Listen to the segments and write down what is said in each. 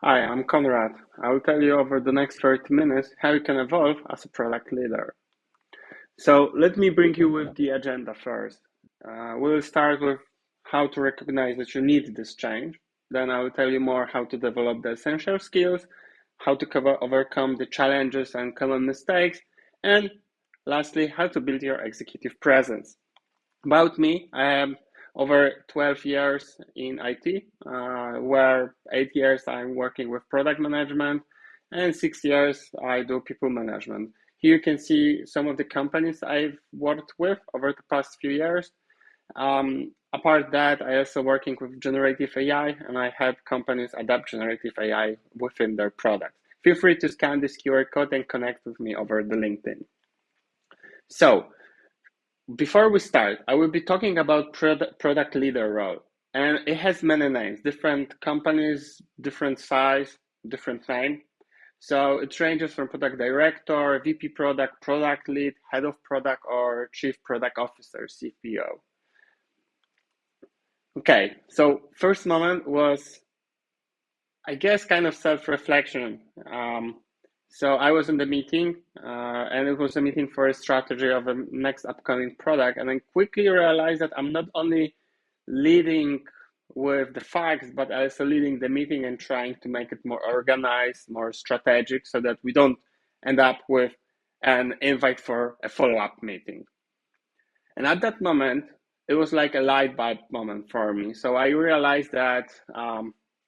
Hi, I'm Konrad. I will tell you over the next 30 minutes how you can evolve as a product leader. So let me bring you with the agenda first. We'll start with how to recognize that you need this change. Then I will tell you more how to develop the essential skills, how to overcome the challenges and common mistakes, and lastly, how to build your executive presence. About me, I am over 12 years in IT, where 8 years I'm working with product management and 6 years I do people management. Here you can see some of the companies I've worked with over the past few years. Apart that, I also working with generative AI and I help companies adapt generative AI within their products. Feel free to scan this QR code and connect with me over the LinkedIn. So, before we start, I will be talking about product leader role, and it has many names, different companies, different size, different name. So it ranges from product director, VP product, product lead, head of product, or chief product officer, CPO. Okay, so first moment was, I guess, kind of self-reflection. So I was in the meeting, and it was a meeting for a strategy of a next upcoming product, and I quickly realized that I'm not only leading with the facts, but also leading the meeting and trying to make it more organized, more strategic, so that we don't end up with an invite for a follow-up meeting. And at that moment, it was like a light bulb moment for me. So I realized that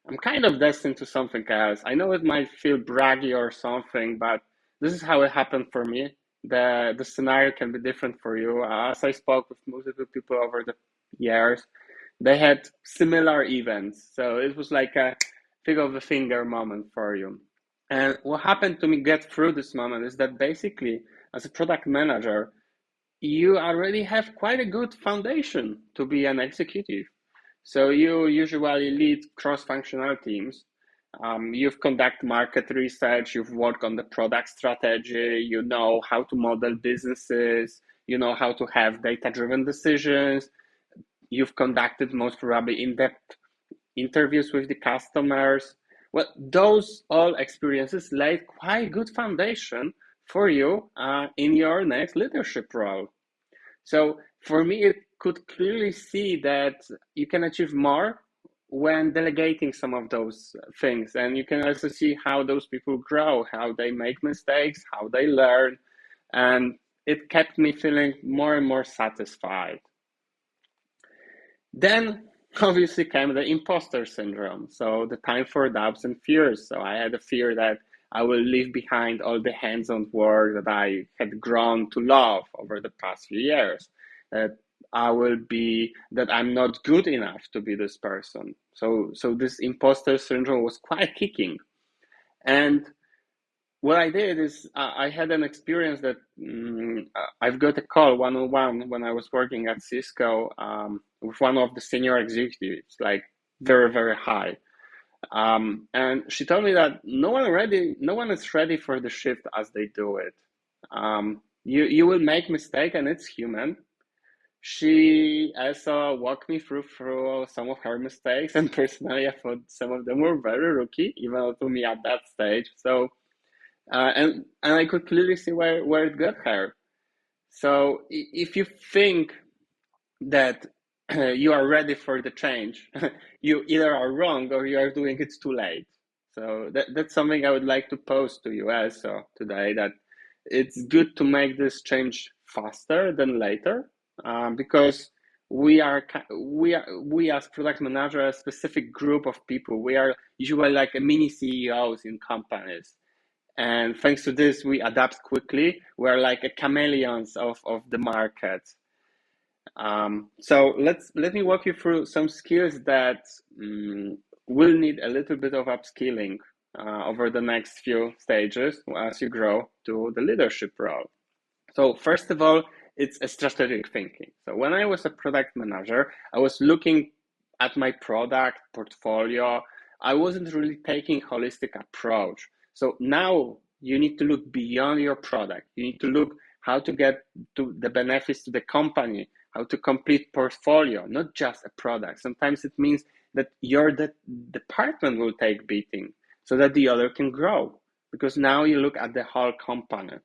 I'm kind of destined to something else. I know it might feel braggy or something, but this is how it happened for me. The scenario can be different for you. As I spoke with multiple people over the years, they had similar events. So it was like a fig of the finger moment for you. And what happened to me get through this moment is that basically, as a product manager, you already have quite a good foundation to be an executive. So you usually lead cross-functional teams. You've conducted market research, you've worked on the product strategy, you know how to model businesses, you know how to have data-driven decisions, you've conducted most probably in-depth interviews with the customers. Well, those all experiences laid quite good foundation for you in your next leadership role. So for me, it could clearly see that you can achieve more when delegating some of those things. And you can also see how those people grow, how they make mistakes, how they learn. And it kept me feeling more and more satisfied. Then obviously came the imposter syndrome. So the time for doubts and fears. So I had a fear that I will leave behind all the hands-on work that I had grown to love over the past few years. That that I'm not good enough to be this person. So this imposter syndrome was quite kicking. And what I did is I had an experience that I've got a call one-on-one when I was working at Cisco with one of the senior executives, like very, very high. And she told me that no one is ready for the shift as they do it. You will make mistake and it's human. She also walked me through some of her mistakes, and personally, I thought some of them were very rookie, even to me at that stage. So and I could clearly see where it got her. So if you think that you are ready for the change, you either are wrong or you are doing it too late. So that's something I would like to pose to you also today, that it's good to make this change faster than later, because we as product manager, a specific group of people, we are usually like a mini CEOs in companies. And thanks to this, we adapt quickly. We're like a chameleons of the market. So let me walk you through some skills that will need a little bit of upskilling over the next few stages as you grow to the leadership role. So first of all, it's a strategic thinking. So when I was a product manager, I was looking at my product portfolio. I wasn't really taking holistic approach. So now you need to look beyond your product. You need to look how to get to the benefits to the company, how to complete portfolio, not just a product. Sometimes it means that your department will take beating. so that the other can grow, because now you look at the whole company.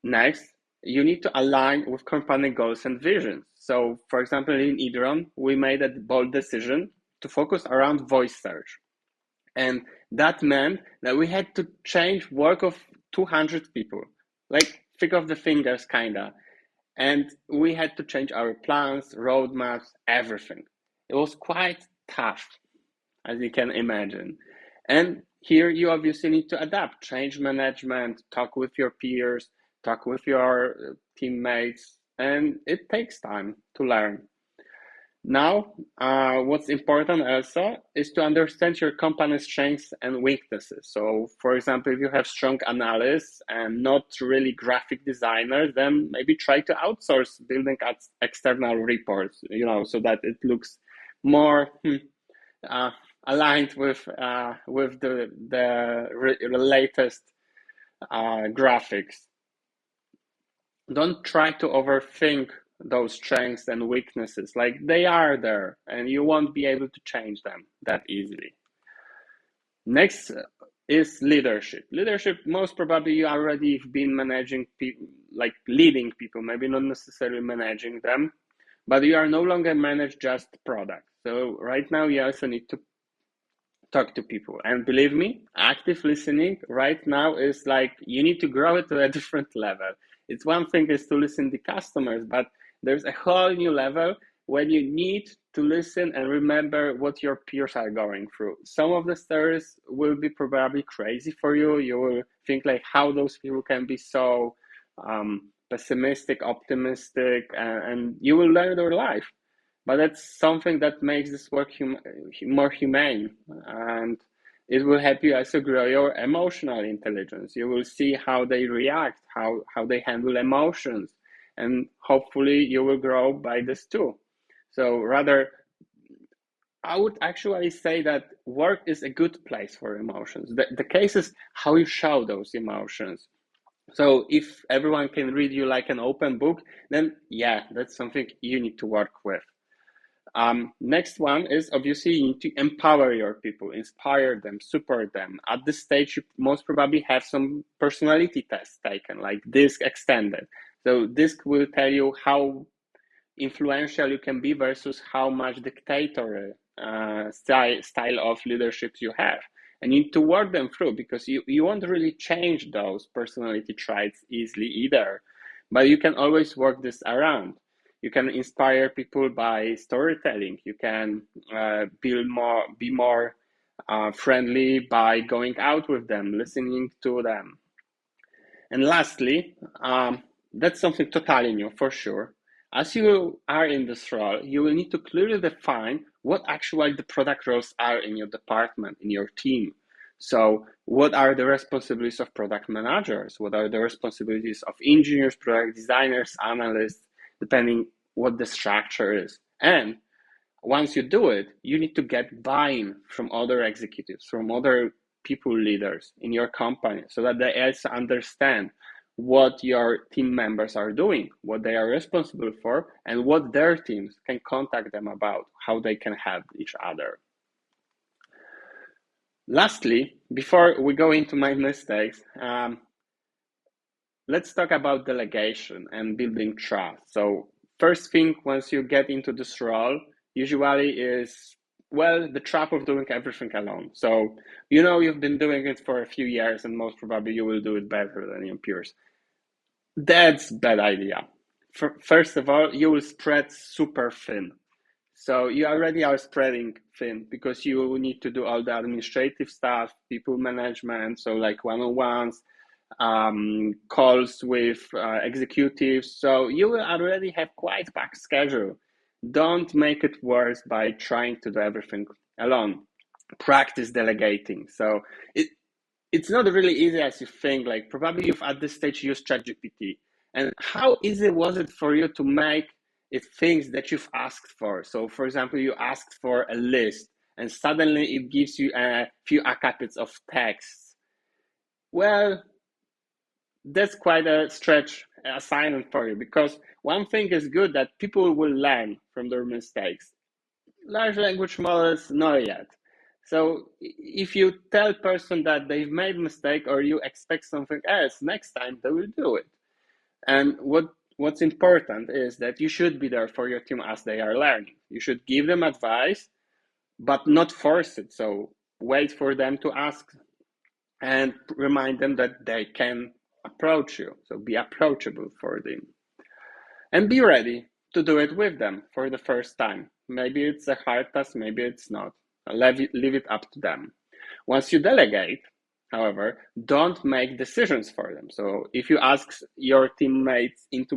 Next, you need to align with company goals and visions. So, for example, in Idron, we made a bold decision to focus around voice search. And that meant that we had to change work of 200 people, like thick of the fingers, kinda. And we had to change our plans, roadmaps, everything. It was quite tough, as you can imagine. And here you obviously need to adapt, change management, talk with your peers, talk with your teammates, and it takes time to learn. Now, what's important also is to understand your company's strengths and weaknesses. So, for example, if you have strong analysts and not really graphic designers, then maybe try to outsource building external reports, so that it looks more aligned with the latest graphics. Don't try to overthink those strengths and weaknesses. Like, they are there and you won't be able to change them that easily. Next is leadership. Leadership, most probably you already have been managing people, like leading people, maybe not necessarily managing them, but you are no longer manage just product. So right now you also need to talk to people. And believe me, active listening right now is like, you need to grow it to a different level. It's one thing is to listen to customers, but there's a whole new level when you need to listen and remember what your peers are going through. Some of the stories will be probably crazy for you. You will think like how those people can be so pessimistic, optimistic, and you will learn their life. But that's something that makes this work more humane, and it will help you also grow your emotional intelligence. You will see how they react, how they handle emotions, and hopefully you will grow by this too. So rather, I would actually say that work is a good place for emotions. The case is how you show those emotions. So if everyone can read you like an open book, then yeah, that's something you need to work with. Next one is obviously you need to empower your people, inspire them, support them. At this stage, you most probably have some personality tests taken, like DISC extended. So DISC will tell you how influential you can be versus how much dictator style of leadership you have. And you need to work them through, because you won't really change those personality traits easily either. But you can always work this around. You can inspire people by storytelling. You can be more friendly by going out with them, listening to them. And lastly, that's something totally new for sure. As you are in this role, you will need to clearly define what actually the product roles are in your department, in your team. So what are the responsibilities of product managers? What are the responsibilities of engineers, product designers, analysts, depending what the structure is. And once you do it, you need to get buy-in from other executives, from other people leaders in your company, so that they also understand what your team members are doing, what they are responsible for, and what their teams can contact them about, how they can help each other. Lastly, before we go into my mistakes, let's talk about delegation and building trust. So first thing, once you get into this role, usually is, well, the trap of doing everything alone. So you've been doing it for a few years, and most probably you will do it better than your peers. That's a bad idea. First of all, you will spread super thin. So you already are spreading thin, because you need to do all the administrative stuff, people management, so like one-on-ones, calls with executives. So you will already have quite packed schedule. Don't make it worse by trying to do everything alone. Practice delegating. So it's not really easy as you think. Like, probably you've at this stage used ChatGPT. And how easy was it for you to make it things that you've asked for? So for example, you asked for a list and suddenly it gives you a few acapits of text. Well, that's quite a stretch assignment for you, because one thing is good, that people will learn from their mistakes. Large language models, not yet. So if you tell person that they've made a mistake or you expect something else, next time they will do it. And what's important is that you should be there for your team as they are learning. You should give them advice, but not force it. So wait for them to ask and remind them that they can approach you. So be approachable for them. And be ready to do it with them for the first time. Maybe it's a hard task, maybe it's not. Leave it up to them. Once you delegate, however, don't make decisions for them. So if you ask your teammates into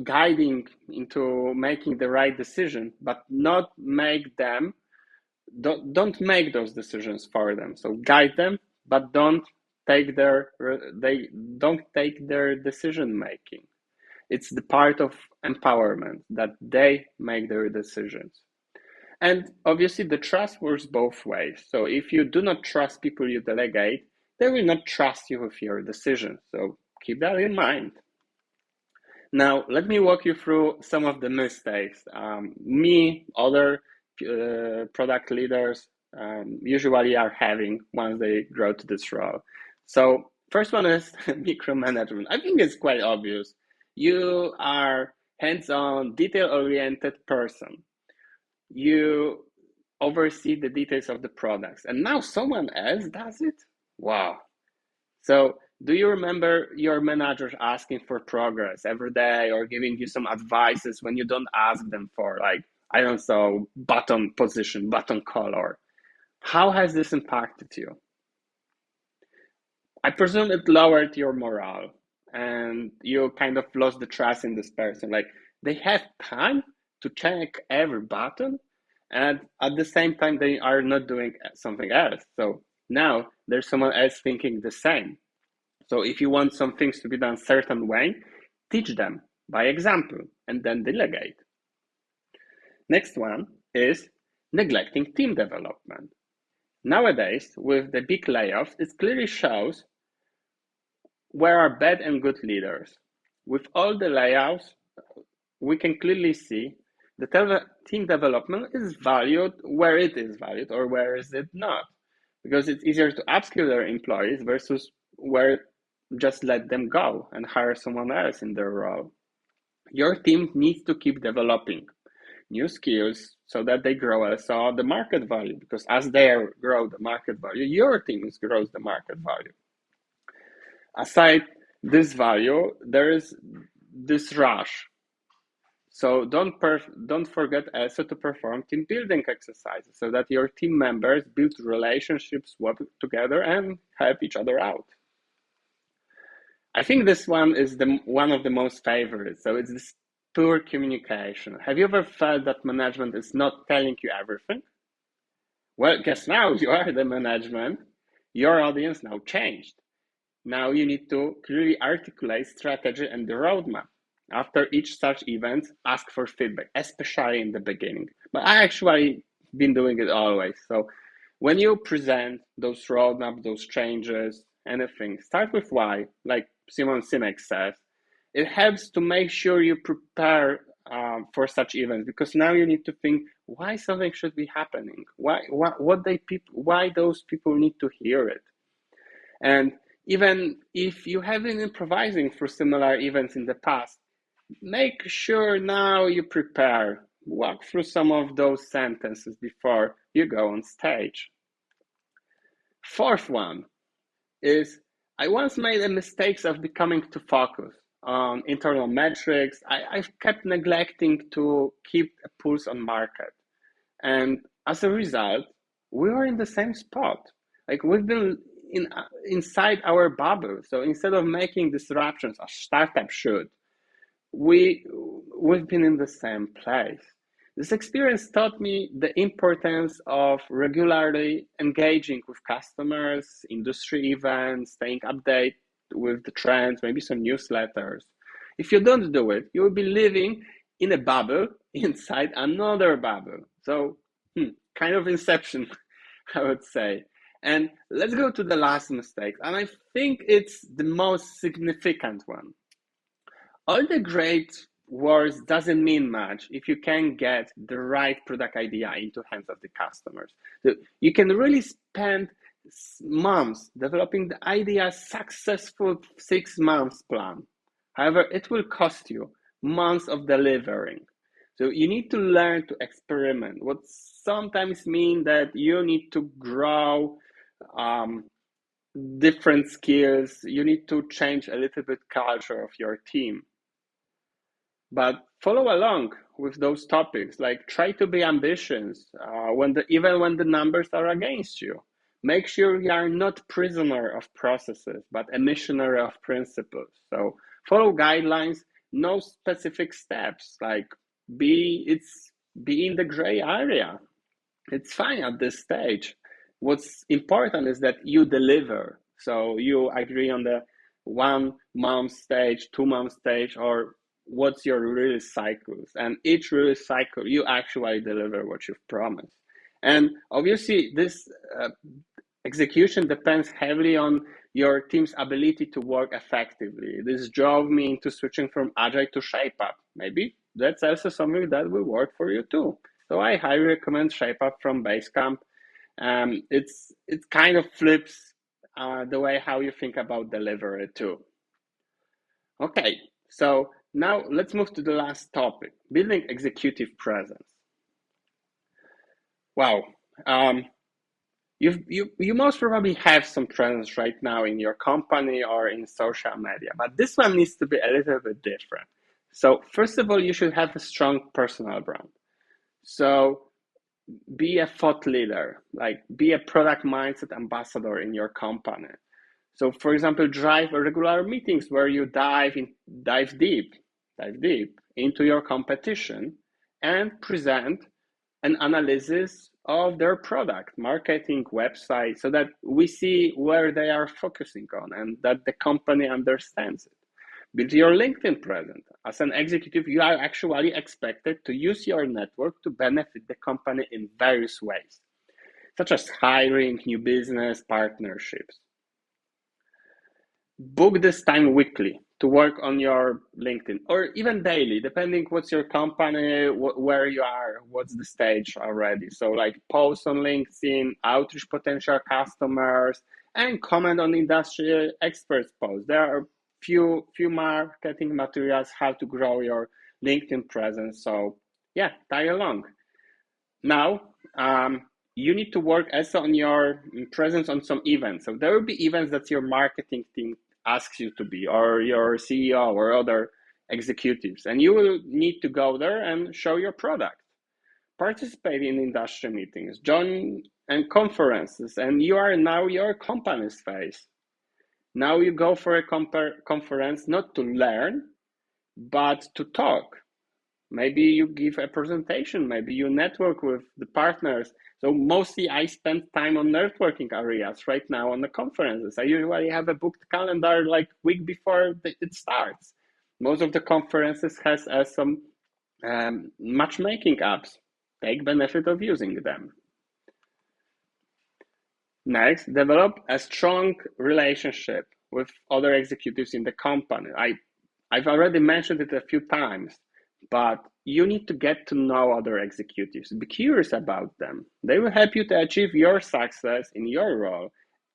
guiding, into making the right decision, but not make them, don't make those decisions for them. So guide them, but don't take their decision making. It's the part of empowerment that they make their decisions. And obviously the trust works both ways. So if you do not trust people you delegate, they will not trust you with your decisions. So keep that in mind. Now, let me walk you through some of the mistakes other product leaders usually are having once they grow to this role. So first one is micromanagement. I think it's quite obvious. You are hands-on, detail-oriented person. You oversee the details of the products, and now someone else does it? Wow. So do you remember your managers asking for progress every day or giving you some advices when you don't ask them for, like, I don't know, button position, button color? How has this impacted you? I presume it lowered your morale and you kind of lost the trust in this person. Like, they have time to check every button, and at the same time, they are not doing something else. So now there's someone else thinking the same. So if you want some things to be done a certain way, teach them by example and then delegate. Next one is neglecting team development. Nowadays, with the big layoffs, it clearly shows where are bad and good leaders. With all the layoffs, we can clearly see the team development is valued where it is valued or where is it not. Because it's easier to upskill their employees versus where just let them go and hire someone else in their role. Your team needs to keep developing new skills so that they grow also the market value, because as they grow the market value, your team grows the market value. Aside this value, there is this rush. So don't forget also to perform team building exercises so that your team members build relationships, work together, and help each other out. I think this one is one of the most favorite. So it's this poor communication. Have you ever felt that management is not telling you everything? Well, guess now you are the management. Your audience now changed. Now you need to clearly articulate strategy and the roadmap. After each such event, ask for feedback, especially in the beginning. But I actually been doing it always. So when you present those roadmap, those changes, anything, start with why, like Simon Sinek says. It helps to make sure you prepare for such events, because now you need to think why something should be happening, why those people need to hear it. And even if you have been improvising for similar events in the past, make sure now you prepare. Walk through some of those sentences before you go on stage. Fourth one is, I once made a mistake of becoming too focused on internal metrics. I've kept neglecting to keep a pulse on market. And as a result, we are in the same spot. Like, we've been inside our bubble. So instead of making disruptions as startups should, we've been in the same place. This experience taught me the importance of regularly engaging with customers, industry events, staying updated with the trends, maybe some newsletters. If you don't do it, you will be living in a bubble inside another bubble. So, kind of inception, I would say. And let's go to the last mistake. And I think it's the most significant one. All the great words doesn't mean much if you can get the right product idea into hands of the customers. So you can really spend months developing the idea, successful 6 months plan. However, it will cost you months of delivering. So you need to learn to experiment, what sometimes mean that you need to grow different skills. You need to change a little bit culture of your team. But follow along with those topics. Like, try to be ambitious even when the numbers are against you. Make sure you are not prisoner of processes, but a missionary of principles. So follow guidelines, no specific steps. Like, be in the gray area. It's fine at this stage. What's important is that you deliver. So you agree on the 1 month stage, 2 month stage, or what's your release cycles. And each release cycle, you actually deliver what you've promised. And obviously, this execution depends heavily on your team's ability to work effectively. This drove me into switching from Agile to Shape Up. Maybe that's also something that will work for you too. So I highly recommend Shape Up from Basecamp. It kind of flips the way how you think about delivery too. Okay, so now let's move to the last topic, building executive presence. Wow. You most probably have some presence right now in your company or in social media, but this one needs to be a little bit different. So first of all, you should have a strong personal brand. So be a thought leader, like be a product mindset ambassador in your company. So for example, drive regular meetings where you dive deep into your competition and present an analysis of their product, marketing, website, so that we see where they are focusing on and that the company understands it. Build your LinkedIn presence. As an executive, you are actually expected to use your network to benefit the company in various ways, such as hiring, new business, partnerships. Book this time weekly to work on your LinkedIn, or even daily, depending what's your company, where you are, what's the stage already. So like post on LinkedIn, outreach potential customers, and comment on industry experts posts. There are few marketing materials how to grow your LinkedIn presence. So yeah, tag along. Now, you need to work also on your presence on some events. So there will be events that your marketing team asks you to be, or your CEO or other executives, and you will need to go there and show your product. Participate in industry meetings, join and conferences, and you are now your company's face. Now you go for a conference not to learn, but to talk. Maybe you give a presentation, maybe you network with the partners. So mostly I spend time on networking areas right now on the conferences. I usually have a booked calendar like week before it starts. Most of the conferences has some matchmaking apps. Take benefit of using them. Next, develop a strong relationship with other executives in the company. I've already mentioned it a few times, but you need to get to know other executives. Be curious about them. They will help you to achieve your success in your role,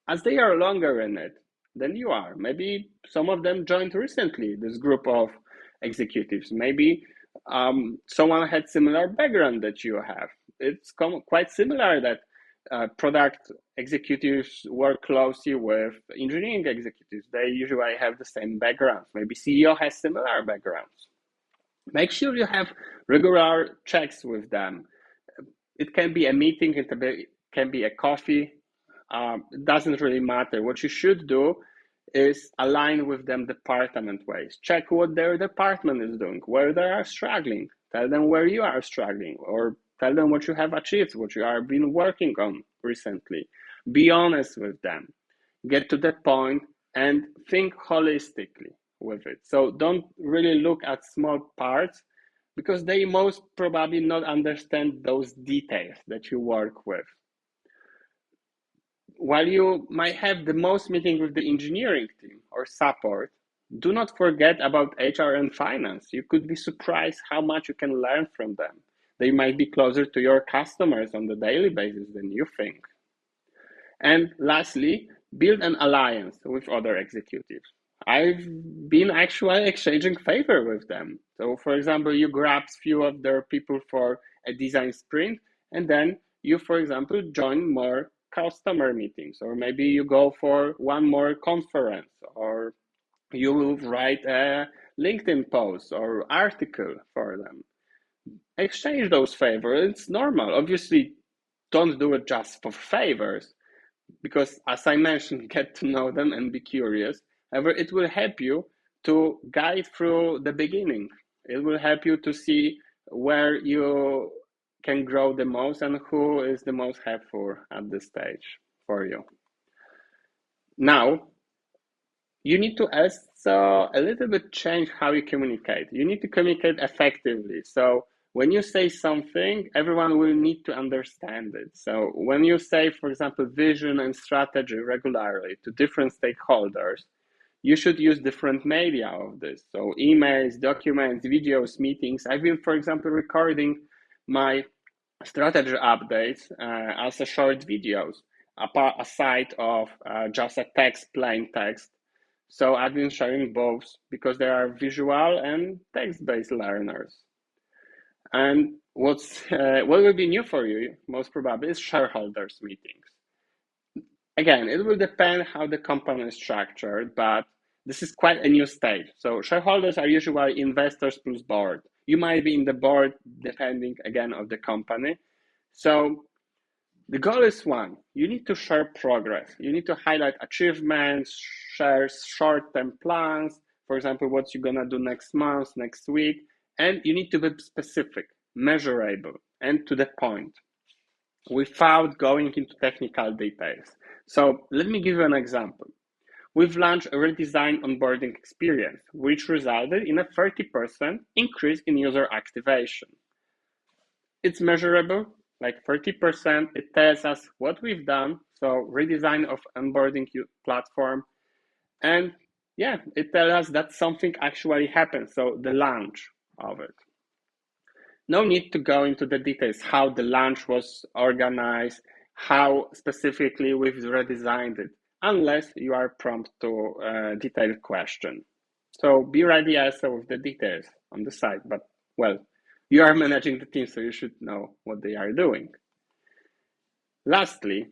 as they are longer in it than you are. Maybe some of them joined recently, this group of executives. Maybe someone had similar background that you have. It's quite similar that product executives work closely with engineering executives. They usually have the same backgrounds. Maybe CEO has similar backgrounds. Make sure you have regular checks with them. It can be a meeting, it can be a coffee. It doesn't really matter. What you should do is align with them department ways. Check what their department is doing, where they are struggling. Tell them where you are struggling, or tell them what you have achieved, what you have been working on recently. Be honest with them. Get to the point and think holistically with it. So don't really look at small parts, because they most probably not understand those details that you work with. While you might have the most meeting with the engineering team or support, Do not forget about HR and finance. You could be surprised how much you can learn from them. They might be closer to your customers on the daily basis than you think. And lastly, build an alliance with other executives. I've been actually exchanging favor with them. So, for example, you grab few of their people for a design sprint, and then you, for example, join more customer meetings, or maybe you go for one more conference, or you will write a LinkedIn post or article for them. Exchange those favors. It's normal. Obviously, don't do it just for favors, because as I mentioned, get to know them and be curious. However, it will help you to guide through the beginning. It will help you to see where you can grow the most and who is the most helpful at this stage for you. Now, you need to also a little bit change how you communicate. You need to communicate effectively. So when you say something, everyone will need to understand it. So when you say, for example, vision and strategy regularly to different stakeholders, you should use different media of this. So emails, documents, videos, meetings. I've been, for example, recording my strategy updates as a short videos, aside of just a text, plain text. So I've been sharing both because they are visual and text-based learners. And what will be new for you, most probably, is shareholders meetings. Again, it will depend how the company is structured, but this is quite a new stage. So shareholders are usually investors plus board. You might be in the board depending, again, on the company. So the goal is one, you need to share progress. You need to highlight achievements, share short-term plans, for example, what you're gonna do next month, next week, and you need to be specific, measurable, and to the point without going into technical details. So let me give you an example. We've launched a redesigned onboarding experience, which resulted in a 30% increase in user activation. It's measurable, like 30%. It tells us what we've done. So redesign of onboarding platform. And yeah, it tells us that something actually happened. So the launch of it. No need to go into the details, how the launch was organized, how specifically we've redesigned it, unless you are prompt to a detailed question. So be ready also with the details on the side, but well, you are managing the team, so you should know what they are doing. Lastly,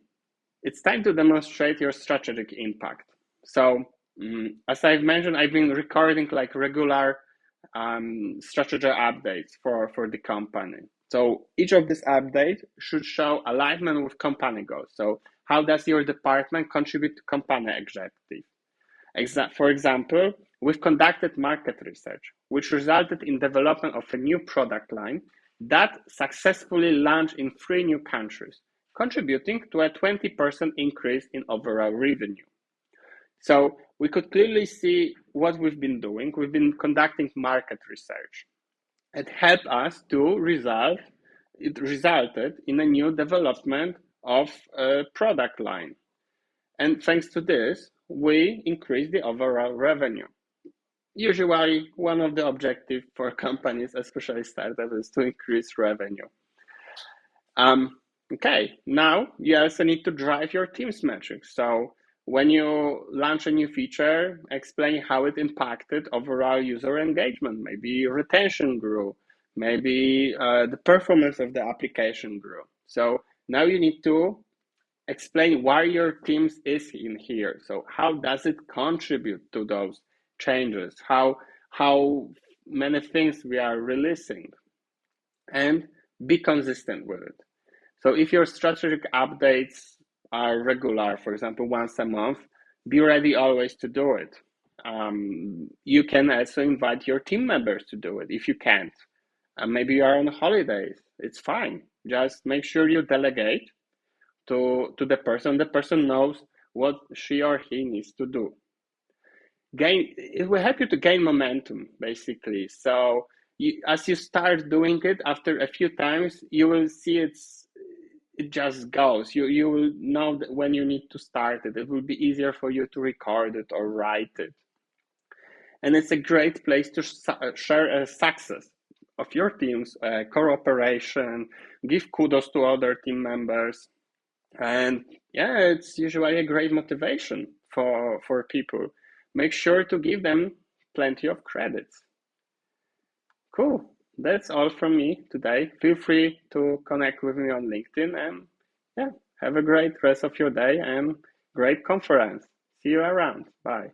it's time to demonstrate your strategic impact. So as I've mentioned, I've been recording like regular strategy updates for the company. So each of these updates should show alignment with company goals. So how does your department contribute to company objective? For example, we've conducted market research, which resulted in development of a new product line that successfully launched in 3 new countries, contributing to a 20% increase in overall revenue. So we could clearly see what we've been doing. We've been conducting market research. It helped us it resulted in a new development of a product line. And thanks to this, we increased the overall revenue. Usually, one of the objectives for companies, especially startups, is to increase revenue. Okay, now you also need to drive your team's metrics. So when you launch a new feature, explain how it impacted overall user engagement. Maybe retention grew, maybe the performance of the application grew. So now you need to explain why your teams is in here. So how does it contribute to those changes? How many things we are releasing, and be consistent with it. So if your strategic updates are regular, for example, once a month, be ready always to do it. You can also invite your team members to do it if you can't. Maybe you are on holidays. It's fine. Just make sure you delegate to the person. The person knows what she or he needs to do. It will help you to gain momentum, basically. So as you start doing it, after a few times, you will see it just goes. You will know when you need to start it. It will be easier for you to record it or write it. And it's a great place to share a success of your teams, cooperation, give kudos to other team members. And yeah, it's usually a great motivation for people. Make sure to give them plenty of credits. Cool. That's all from me today. Feel free to connect with me on LinkedIn, and yeah, have a great rest of your day and great conference. See you around. Bye.